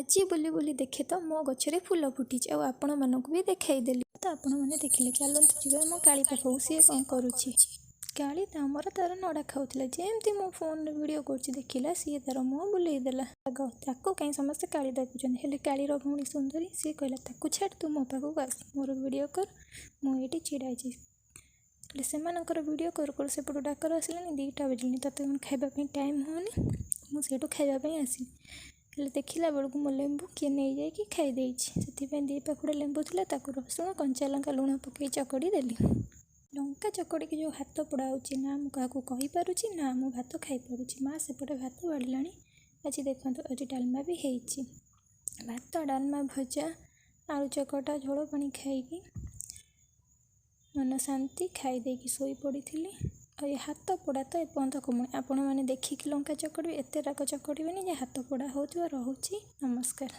ଆଜି ବୁଲି ବୁଲି ଦେଖେ ତ ମୋ ଗଛରେ ଫୁଲ ଫୁଟିଛି ଆଉ ଆପଣମାନଙ୍କୁ ବି ଦେଖାଇଦେଲି। ତ ଆପଣମାନେ ଦେଖିଲେ। ଚାଲନ୍ତୁ ଯିବା ଆମ କାଳି ପାଖକୁ। ସିଏ କ'ଣ କରୁଛି? କାଳି ଆମର ତାର ନଡ଼ା ଖାଉଥିଲା। ଯେମିତି ମୋ ଫୋନରେ ଭିଡ଼ିଓ କରୁଛି ଦେଖିଲା, ସିଏ ତାର ମୁହଁ ବୁଲେଇ ଦେଲା। ତାକୁ କାହିଁ ସମସ୍ତେ କାଳି ଡାକୁଛନ୍ତି, ହେଲେ କାଳିର ଭଉଣୀ ସୁନ୍ଦରୀ ସିଏ କହିଲା ତାକୁ ଛାଡ଼, ତୁ ମୋ ପାଖକୁ ଆସ, ମୋର ଭିଡ଼ିଓ କର, ମୁଁ ଏଇଠି ଛିଡ଼ା ହେଇଛି। ହେଲେ ସେମାନଙ୍କର ଭିଡ଼ିଓ କରୁ କରୁ ସେପଟୁ ଡାକର ଆସିଲାନି, 2ଟା ବାଜିଲାଣି, ତତେ କ'ଣ ଖାଇବା ପାଇଁ ଟାଇମ୍ ହେଉନି? ମୁଁ ସେଇଠୁ ଖାଇବା ପାଇଁ ଆସିଲି। ହେଲେ ଦେଖିଲା ବେଳକୁ ମୋ ଲେମ୍ବୁ କିଏ ନେଇଯାଇକି ଖାଇ ଦେଇଛି। ସେଥିପାଇଁ 2 ପାଖୁଡ଼ା ଲେମ୍ବୁ ଥିଲା, ତାକୁ ରସୁଣ କଞ୍ଚା ଲଙ୍କା ଲୁଣ ପକାଇ ଚକଡ଼ି ଦେଲି। ଲଙ୍କା ଚକଡ଼ିକି ଯେଉଁ ହାତ ପୋଡ଼ା ହେଉଛି, ନା ମୁଁ କାହାକୁ କହିପାରୁଛି ନା ମୁଁ ଭାତ ଖାଇପାରୁଛି। ମା ସେପଟେ ଭାତ ବାଢ଼ିଲାଣି। ଆଜି ଦେଖନ୍ତୁ, ଆଜି ଡାଲମା ବି ହେଇଛି। ଭାତ ଡାଲମା ଭଜା ଆଳୁ ଚକଟା ଝୋଳ ପାଣି ଖାଇକି ମନ ଶାନ୍ତି, ଖାଇ ଦେଇକି ଶୋଇ ପଡ଼ିଥିଲି। ଆଉ ଏ ହାତ ପୋଡ଼ା ତ ଏପର୍ଯ୍ୟନ୍ତ କମୁନି। ଆପଣମାନେ ଦେଖିକି ଲଙ୍କା ଚକଡ଼ିବେ, ଏତେ ରାଗ ଚକଡ଼ିବେନି ଯେ ହାତ ପୋଡ଼ା ହେଉଥିବ। ରହୁଛି, ନମସ୍କାର।